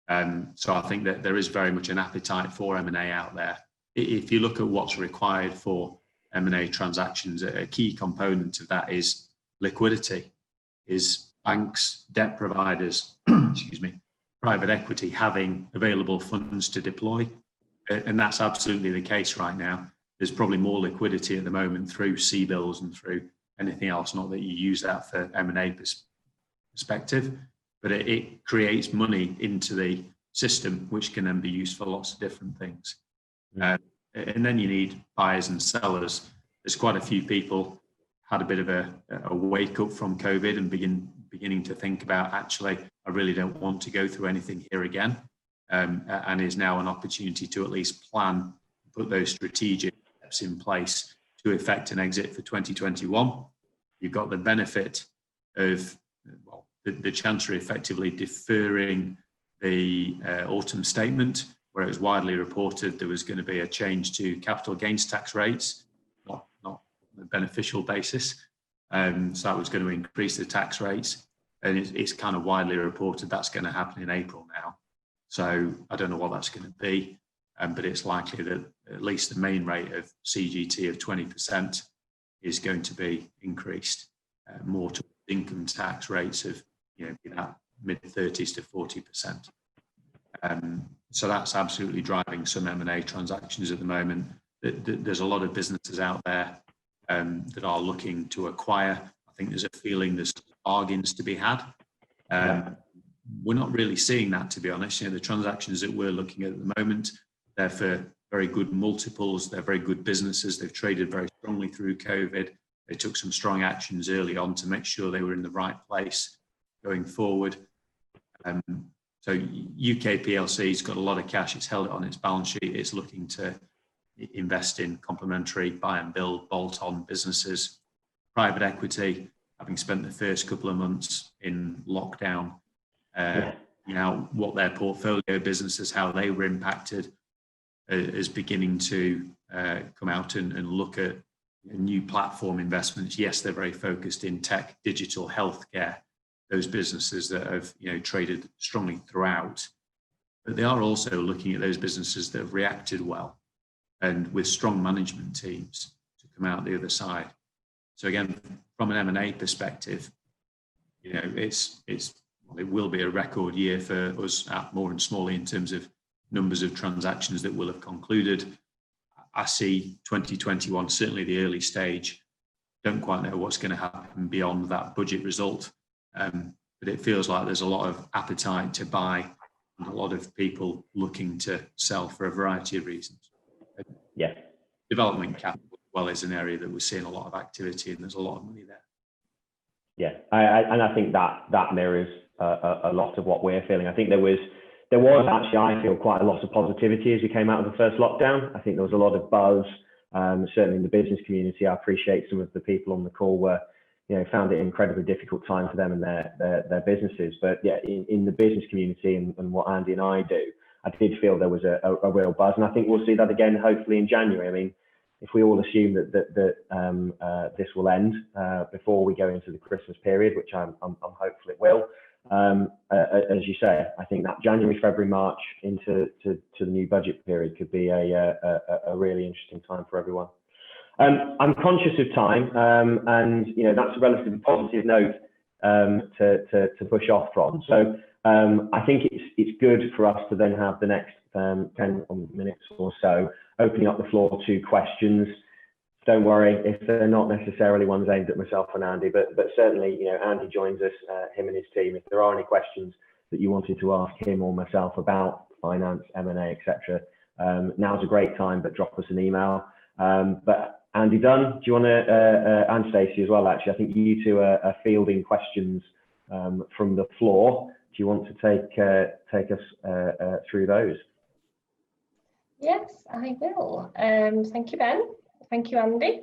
So I think that there is very much an appetite for M&A out there. If you look at what's required for M&A transactions, a key component of that is liquidity, is banks, debt providers, private equity having available funds to deploy. And that's absolutely the case right now. There's probably more liquidity at the moment through C-bills and through anything else, not that you use that for M&A perspective, but it creates money into the system, which can then be used for lots of different things. And then you need buyers and sellers. There's quite a few people had a bit of a wake up from COVID and beginning to think about, actually, I really don't want to go through anything here again. And is now an opportunity to at least plan, put those strategic steps in place to effect an exit for 2021. You've got the benefit of the Chancellor effectively deferring the autumn statement, where it was widely reported there was going to be a change to capital gains tax rates, not a beneficial basis. So that was going to increase the tax rates. And it's kind of widely reported that's going to happen in April now. So I don't know what that's going to be, but it's likely that at least the main rate of CGT of 20% is going to be increased more to income tax rates of that mid-30s to 40%. So that's absolutely driving some M&A transactions at the moment. There's a lot of businesses out there that are looking to acquire. I think there's a feeling there's bargains to be had. We're not really seeing that, to be honest. The transactions that we're looking at the moment, they're for very good multiples. They're very good businesses. They've traded very strongly through COVID. They took some strong actions early on to make sure they were in the right place going forward. So UK PLC's got a lot of cash. It's held it on its balance sheet. It's looking to invest in complementary buy and build bolt-on businesses. Private equity, having spent the first couple of months in lockdown, what their portfolio businesses, how they were impacted, is beginning to come out and look at new platform investments. Yes, they're very focused in tech, digital, healthcare, those businesses that have traded strongly throughout. But they are also looking at those businesses that have reacted well and with strong management teams to come out the other side. So again, from an M&A perspective, it will be a record year for us at Moore and Smalley in terms of numbers of transactions that will have concluded. I see 2021, certainly the early stage, don't quite know what's going to happen beyond that budget result. But it feels like there's a lot of appetite to buy and a lot of people looking to sell for a variety of reasons. Yeah. Development capital is an area that we're seeing a lot of activity and there's a lot of money there. Yeah, I think that mirrors a lot of what we're feeling. I think there was there was actually, I feel, quite a lot of positivity as we came out of the first lockdown. I think there was a lot of buzz, certainly in the business community. I appreciate some of the people on the call were, found it an incredibly difficult time for them and their businesses. But yeah, in the business community and what Andy and I do, I did feel there was a real buzz, and I think we'll see that again hopefully in January. I mean, if we all assume that this will end before we go into the Christmas period, which I'm hopeful it will, as you say, I think that January, February, March into the new budget period could be a really interesting time for everyone. I'm conscious of time, and that's a relatively positive note to push off from. So I think it's good for us to then have the next 10 minutes or so opening up the floor to questions. Don't worry if they're not necessarily ones aimed at myself and Andy, but certainly, Andy joins us, him and his team. If there are any questions that you wanted to ask him or myself about finance, M&A, etc., now's a great time, but drop us an email. But Andy Dunn, do you want to, and Stacey as well, actually, I think you two are fielding questions from the floor. Do you want to take us through those? Yes, I will. Thank you, Ben. Thank you, Andy.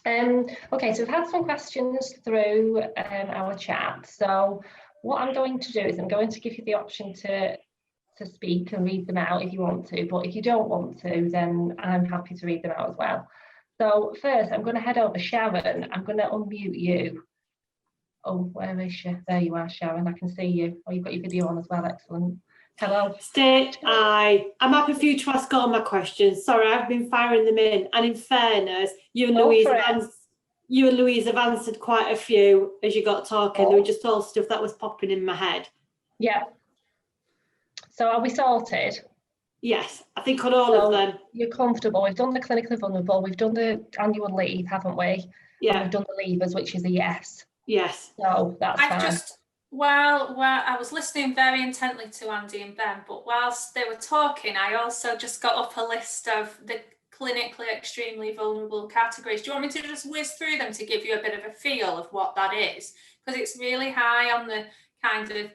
Okay, so we've had some questions through our chat. So what I'm going to do is I'm going to give you the option to speak and read them out if you want to, but if you don't want to, then I'm happy to read them out as well. So first, I'm going to head over. Sharon, I'm going to unmute you. Oh, where is she? There you are, Sharon. I can see you. Oh, you've got your video on as well. Excellent. Hello. I'm happy for you to ask all my questions. Sorry, I've been firing them in. And in fairness, you and Louise have answered quite a few as you got talking. They were just all stuff that was popping in my head. Yeah. So are we sorted? Yes, I think on all of them. You're comfortable. We've done the clinically vulnerable. We've done the annual leave, haven't we? Yeah. And we've done the levers, which is a yes. Yes. So that's fine. Well, I was listening very intently to Andy and Ben, but whilst they were talking, I also just got up a list of the clinically extremely vulnerable categories. Do you want me to just whiz through them to give you a bit of a feel of what that is? Because it's really high on the kind of,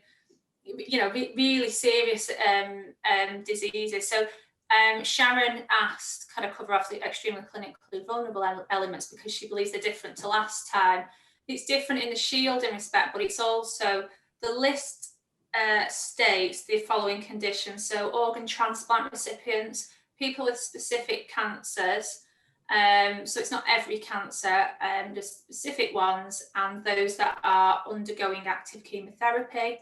really serious diseases. So Sharon asked, kind of cover off the extremely clinically vulnerable elements because she believes they're different to last time. It's different in the shielding respect, but it's also, the list states the following conditions. So organ transplant recipients, people with specific cancers. So it's not every cancer, just specific ones, and those that are undergoing active chemotherapy.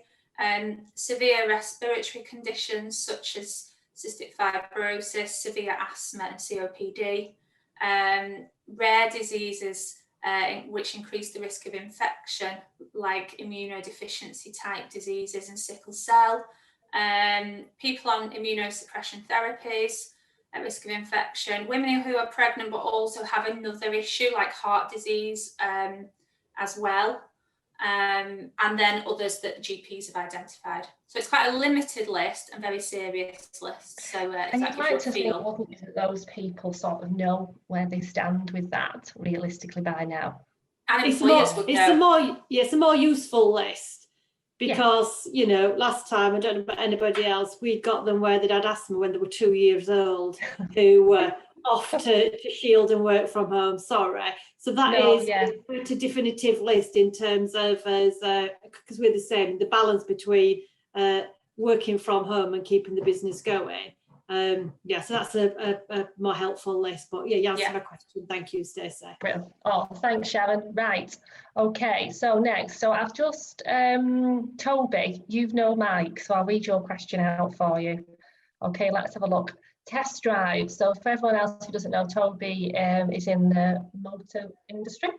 Severe respiratory conditions such as cystic fibrosis, severe asthma and COPD. Rare diseases which increase the risk of infection, like immunodeficiency type diseases and sickle cell. People on immunosuppression therapies at risk of infection. Women who are pregnant but also have another issue like heart disease as well. And then others that GPs have identified. So it's quite a limited list and very serious list. So and you'd like to think, wouldn't you, that those people sort of know where they stand with that realistically by now. And it's a more useful list because last time, I don't know about anybody else, we got them where they'd had asthma when they were 2 years old, who were off to shield and work from home. Sorry. So that is a definitive list in terms of us, because we're the same, the balance between working from home and keeping the business going. So that's a more helpful list. But you answered my question. Thank you, Stacey. Brilliant. Oh, thanks, Sharon. Right. Okay. So next, so I've just Toby, you've no mic, so I'll read your question out for you. Okay, let's have a look. Test drive. So for everyone else who doesn't know, Toby is in the motor industry.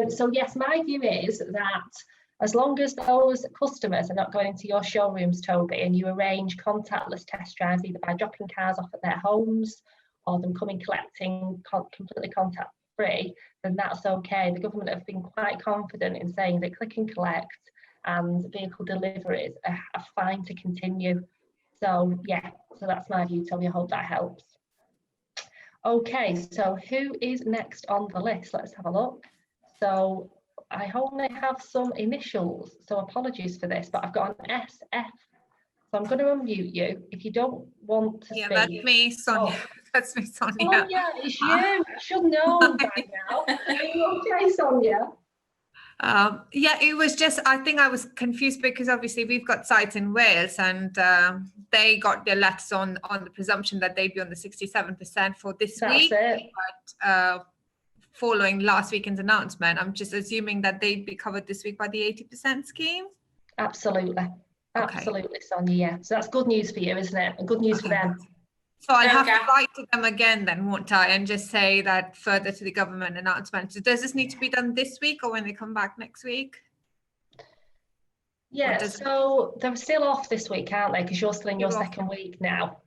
So yes, my view is that as long as those customers are not going into your showrooms, Toby, and you arrange contactless test drives, either by dropping cars off at their homes or them coming collecting completely contact free, then that's okay. The government have been quite confident in saying that click and collect and vehicle deliveries are fine to continue. So so that's my view, Toby. I hope that helps. Okay, so who is next on the list? Let's have a look. So I only have some initials, so apologies for this, but I've got an SF So I'm going to unmute you. If you don't want to Yeah, speak. that's me, Sonia. Oh. That's me, Sonia. Sonia, it's you. I should know by now. Are you okay, Sonia? Yeah, it was just, I think I was confused because obviously we've got sites in Wales and they got their letters on the presumption that they'd be on the 67% for this That's week. it. But following last weekend's announcement, I'm just assuming that they'd be covered this week by the 80% scheme. Absolutely. Okay. Absolutely, Sonia, yeah. So that's good news for you, isn't it? And good news for them. So I'll have Okay. to write to them again then, won't I? And just say that further to the government announcement. So does this need to be done this week or when they come back next week? Yeah, does- so they're still off this week, aren't they? Because you're still in your They're off. second week now.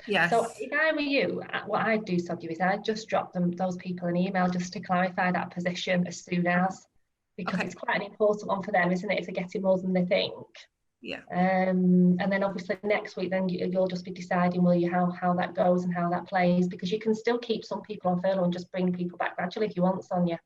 Yes. So if I were you, what I'd do, Sonia, is I'd just drop those people an email just to clarify that position as soon as, because Okay. it's quite an important one for them, isn't it? If they're getting more than they think. Yeah. And then obviously next week, then you'll just be deciding, will you, how that goes and how that plays, because you can still keep some people on furlough and just bring people back gradually if you want, Sonia.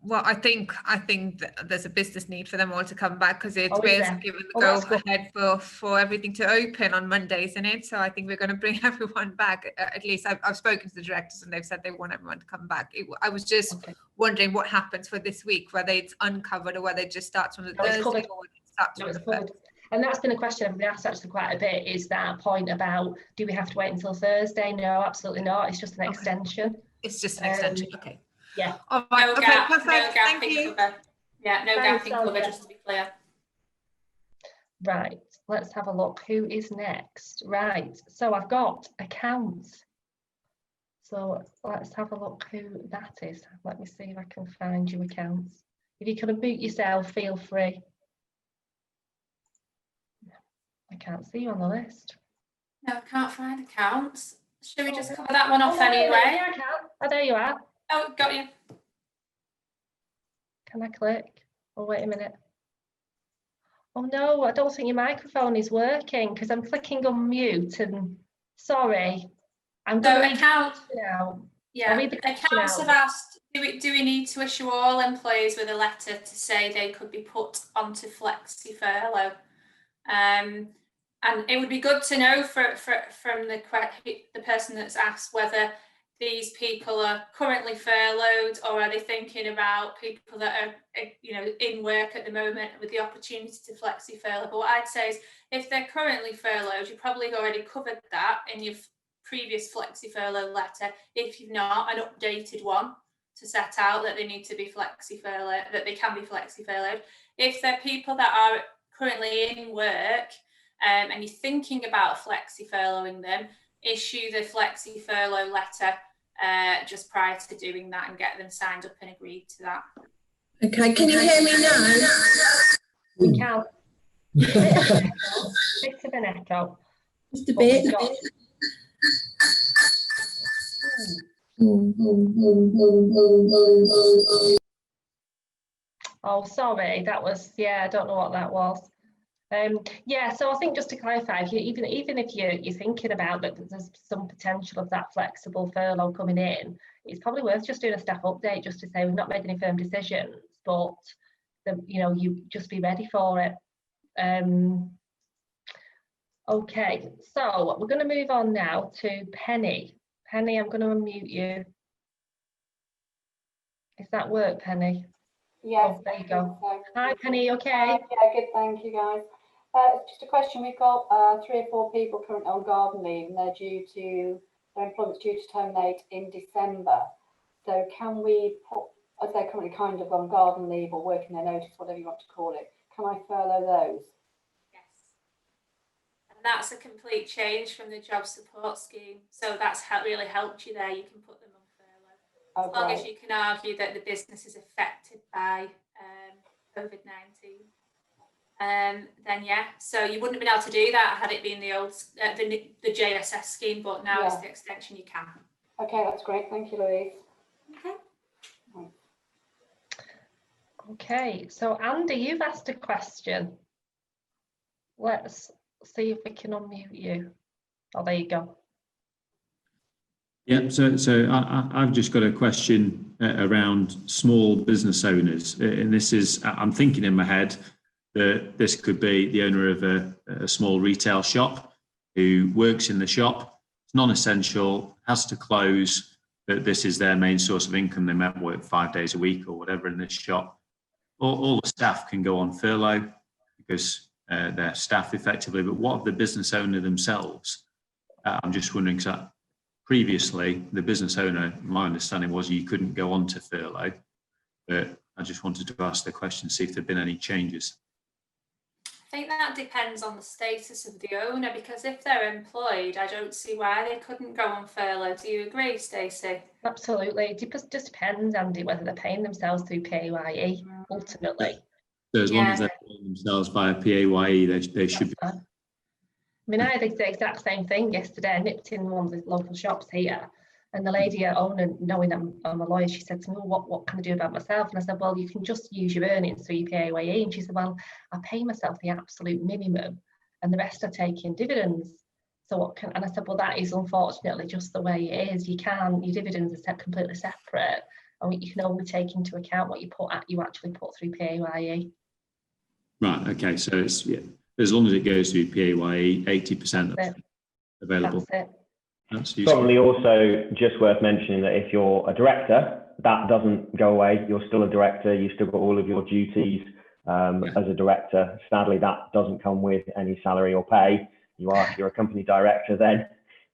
Well, I think that there's a business need for them all to come back because it's Oh, is there? given the Oh, go that's good. ahead for everything to open on Monday, isn't it? So I think we're going to bring everyone back. At least I've spoken to the directors and they've said they want everyone to come back. I was just Okay. wondering what happens for this week, whether it's uncovered or whether it just starts on the No, it's Thursday covered. or whether it starts No, on it's the covered. And that's been a question I've been asked actually quite a bit, is that point about, do we have to wait until Thursday? No, absolutely not. It's just an Okay. extension. It's just an extension. Okay. Yeah. All right. No Okay. gap, Perfect. no gap Thank in you. cover. Yeah, no Thanks, gap in cover, Sonia. just to be clear. Right, let's have a look. Who is next? Right, so I've got accounts. So let's have a look who that is. Let me see if I can find you accounts. If you can unmute yourself, feel free. I can't see you on the list. No, I can't find accounts. Should we just cover that one off Oh, no, anyway? yeah, I can. Oh, there you are. Oh, got you. Can I click? Oh, wait a minute. Oh no, I don't think your microphone is working because I'm clicking on mute and sorry. I'm So going to read account, it now. yeah, read the question accounts out. have asked, do we need to issue all employees with a letter to say they could be put onto flexi furlough? And it would be good to know from the person that's asked whether these people are currently furloughed or are they thinking about people that are, you know, in work at the moment with the opportunity to flexi furlough. But what I'd say is if they're currently furloughed, you probably already covered that in your previous flexi furlough letter. If you've not, an updated one to set out that they need to be flexi furlough, that they can be flexi furloughed. If they're people that are currently in work, and you're thinking about flexi furloughing them, issue the flexi furlough letter just prior to doing that and get them signed up and agreed to that. Okay, can you hear me now? We can. Bit of an echo. Just a But we've bit. got- Oh, sorry, that was, yeah, I don't know what that was. Yeah, so I think just to clarify, if you, even if you're thinking about that there's some potential of that flexible furlough coming in, it's probably worth just doing a staff update just to say we've not made any firm decisions, but you just be ready for it. Okay, so we're going to move on now to Penny. Penny, I'm going to unmute you. Does that work, Penny? Yes. Oh, there you go. So, Hi, Penny, okay? yeah, good, thank you guys. Just a question, we've got 3 or 4 people currently on garden leave and their employment's due to terminate in December. So can we put, as they're currently kind of on garden leave or working their notice, whatever you want to call it, can I furlough those? Yes. And that's a complete change from the job support scheme. So that's really helped you there. You can put them on furlough. As long as you can argue that the business is affected by COVID-19. Then yeah, so you wouldn't have been able to do that had it been the old the JSS scheme, but now it's the extension you can. Okay, that's great. Thank you, Louise. Okay. Okay, so Andy, you've asked a question. Let's see if we can unmute you. Oh, there you go. Yeah, so I've just got a question around small business owners, and this is, I'm thinking in my head, This could be the owner of a small retail shop who works in the shop. It's non-essential, has to close, but this is their main source of income. They might work 5 days a week or whatever in this shop. All the staff can go on furlough because they're staff effectively, but what of the business owner themselves? I'm just wondering, because previously the business owner, my understanding was you couldn't go on to furlough, but I just wanted to ask the question, see if there'd been any changes. I think that depends on the status of the owner, because if they're employed, I don't see why they couldn't go on furlough. Do you agree, Stacey? Absolutely. It just depends, Andy, whether they're paying themselves through PAYE, ultimately. So as long as they're paying themselves via PAYE, they should be. I mean, I had the exact same thing yesterday. I nipped in one of the local shops here, and the lady owner, knowing I'm a lawyer, she said to me, well, what can I do about myself? And I said, well, you can just use your earnings through your PAYE. And she said, well, I pay myself the absolute minimum and the rest I take in dividends. So what can, and I said, well, that is unfortunately just the way it is. You can't, your dividends are completely separate. And you can only take into account what you actually put through PAYE. Right, okay, so it's, yeah, as long as it goes through PAYE, 80% available. That's it. That's useful. Probably also just worth mentioning that if you're a director, that doesn't go away. You're still a director. You've still got all of your duties as a director. Sadly, that doesn't come with any salary or pay. If you're a company director, then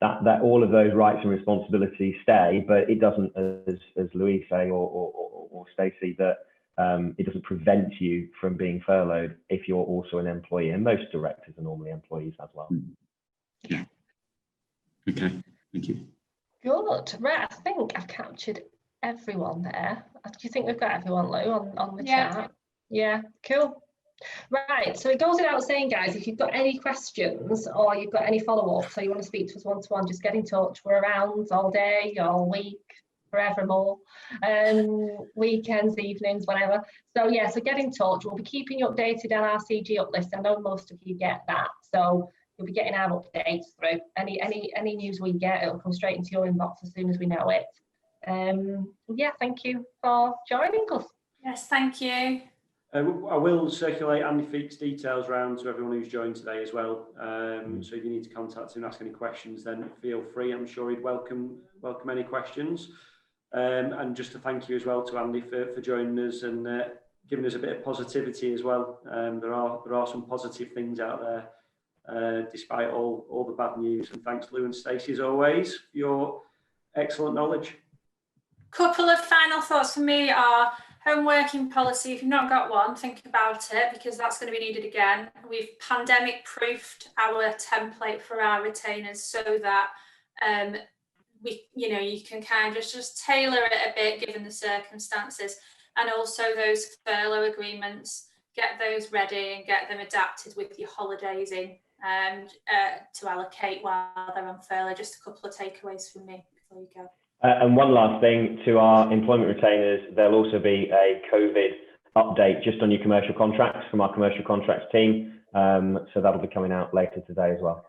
that all of those rights and responsibilities stay, but it doesn't, as Louise say or Stacey, that it doesn't prevent you from being furloughed if you're also an employee. And most directors are normally employees as well. Yeah. Okay, thank you. Good. Right, I think I've captured everyone there. Do you think we've got everyone, Lou, on the chat? Yeah, cool. Right, so it goes without saying, guys, if you've got any questions or you've got any follow-ups or you want to speak to us one-to-one, just get in touch. We're around all day, all week, forevermore, weekends, evenings, whatever. So yeah, so get in touch. We'll be keeping you updated on our CG Uplift. I know most of you get that, so you'll be getting our updates through. Any news we get, it'll come straight into your inbox as soon as we know it. Yeah, thank you for joining us. Yes, thank you. I will circulate Andy Feek's details around to everyone who's joined today as well. So if you need to contact him and ask any questions, then feel free. I'm sure he'd welcome any questions. And just to thank you as well to Andy for joining us and giving us a bit of positivity as well. There are some positive things out there, despite all the bad news. And thanks, Lou and Stacey, as always, for your excellent knowledge. Couple of final thoughts for me are home working policy. If you've not got one, think about it, because that's going to be needed again. We've pandemic proofed our template for our retainers so that you can kind of just tailor it a bit given the circumstances. And also those furlough agreements, get those ready and get them adapted with your holidays in to allocate while they're on furlough. Just a couple of takeaways from me before you go. And one last thing to our employment retainers, there'll also be a COVID update just on your commercial contracts from our commercial contracts team. So that'll be coming out later today as well.